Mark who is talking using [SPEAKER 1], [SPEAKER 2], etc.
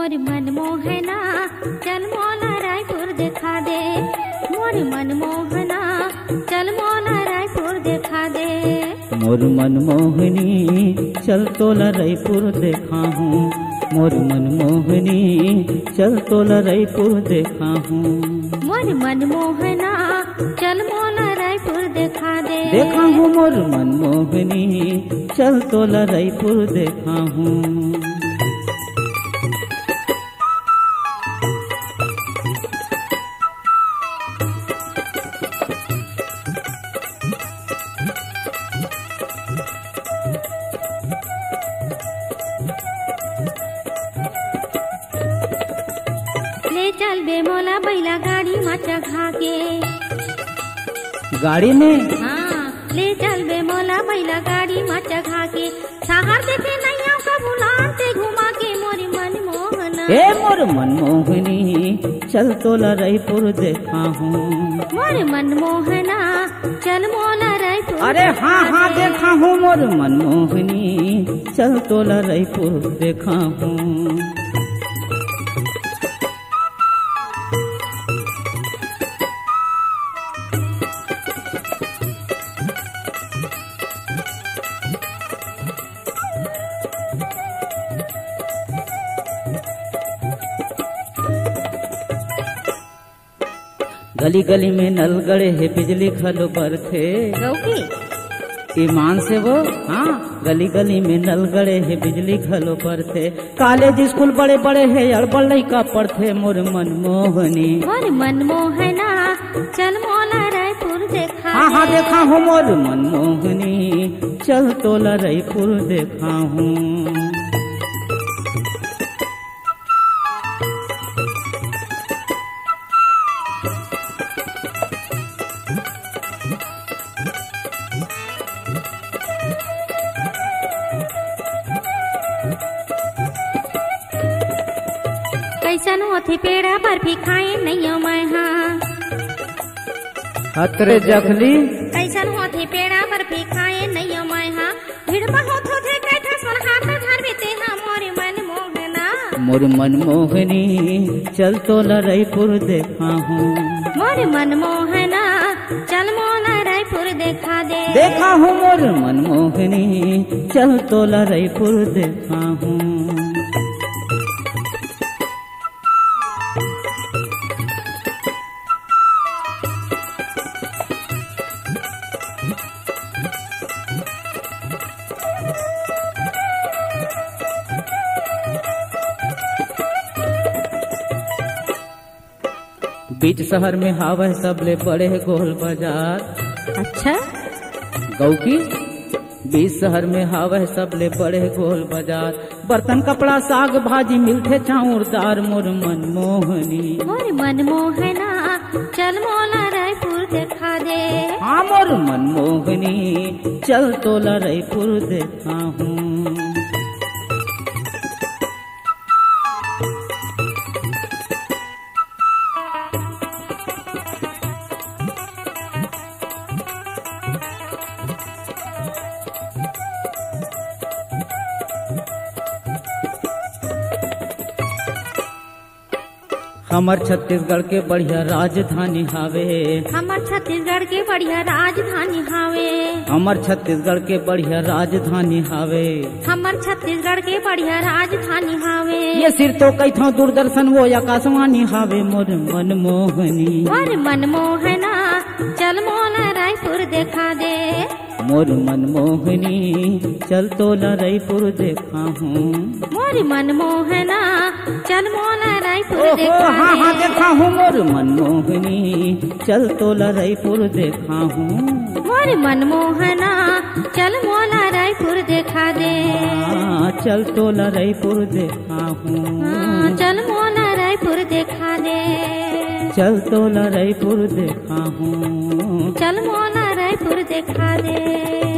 [SPEAKER 1] मोर मन मोहना चल मोला रायपुर दिखा दे, मोर मन मोहना चल मोला रायपुर दिखा दे।
[SPEAKER 2] मोर मन मोहनी चल तोला रायपुर देखा हूँ, मोर मन मोहनी चल तोला रायपुर देखा हूँ।
[SPEAKER 1] मोर मन मोहना चल मोला रायपुर दिखा दे,
[SPEAKER 2] देखा हूँ मोर मन मोहनी चल तोला रायपुर देखा हूँ।
[SPEAKER 1] ले चल बे मोला बैला गाड़ी में चढ़ा के,
[SPEAKER 2] गाड़ी में
[SPEAKER 1] हाँ ले चल बे मोला बैला गाड़ी में चढ़ा के, शहर देखे नैया का बुलान से घुमा के। मोरी मन मोहना
[SPEAKER 2] ए मोर मन मोहनी चल तोला रायपुर देखा हूँ,
[SPEAKER 1] मोर मन मोहना चल मोला रायपुर।
[SPEAKER 2] अरे हाँ हाँ देखा हूँ मोर मन मोहनी चल तोला रायपुर देखा हूँ। गली गली में नल गड़े है बिजली खलो बरथे, ईमान से वो हाँ गली गली में नल गड़े है बिजली खलो बरथे। कॉलेज स्कूल बड़े बड़े है अड़बड़ लइका पढ़थे। मोर मन मोहनी
[SPEAKER 1] मोर मन मोहना चल मोला रायपुर देखा।
[SPEAKER 2] हाँ हाँ देखा हूँ मोर मन मोहनी चल तोला रायपुर देखा हूँ।
[SPEAKER 1] कैसन होथे पेड़ा बर्फी खाए नहीं मैं हाँ।
[SPEAKER 2] हतरे जखली
[SPEAKER 1] कैसन होथे पेड़ा बर्फी खाए नहीं मैं हाँ। भीड़ बहुत होथे कैठा सोन हाथ धरबेते हाँ। मोर मन मोहना
[SPEAKER 2] मोर मन मोहनी चल तोला रायपुर देखा हूँ।
[SPEAKER 1] मोर मन मोहना चल मोला रायपुर देखा दे।
[SPEAKER 2] देखा हूँ मोर मन मोहनी चल तोला रायपुर देखा हूँ। बीच शहर में हावे सबले बड़े गोल बाजार।
[SPEAKER 1] अच्छा
[SPEAKER 2] गौ की बीच शहर में हावे सबले बड़े गोल बाजार। बर्तन कपड़ा साग भाजी मिलते चाउरदार। मोर मन मोहनी
[SPEAKER 1] मोर मन मोहना चल मोला रायपुर देखा दे।
[SPEAKER 2] हाँ मोर मन मोहनी चल तोला रायपुर देखा हूँ। हमर छत्तीसगढ़ के बढ़िया राजधानी हावे।
[SPEAKER 1] हमर छत्तीसगढ़ के बढ़िया राजधानी हावे।
[SPEAKER 2] हमर छत्तीसगढ़ के बढ़िया राजधानी हावे।
[SPEAKER 1] हमर छत्तीसगढ़ के बढ़िया राजधानी हावे।
[SPEAKER 2] ये सिर तो कैथो दूरदर्शन वो आकाशवाणी हावे। मोर मन मोहनी
[SPEAKER 1] मोर मन मोहना चल मोला रायपुर देखा दे।
[SPEAKER 2] मोर मन मोहनी चल तोला रायपुर देखा हूँ।
[SPEAKER 1] मोर मन मोहना चल मोला रायपुर
[SPEAKER 2] ओहो
[SPEAKER 1] देखा
[SPEAKER 2] हाँ हाँ
[SPEAKER 1] दे।
[SPEAKER 2] देखा हूँ मोर मन मोहनी चल तोला रायपुर देखा हूँ।
[SPEAKER 1] मोर मन मोहना चल मोला रायपुर देखा दे।
[SPEAKER 2] हाँ चल तोला रायपुर देखा हूँ।
[SPEAKER 1] हाँ, चल मोला रायपुर देखा दे।
[SPEAKER 2] चल तोला रायपुर देखा हूँ।
[SPEAKER 1] चल मोला रायपुर देखा दे।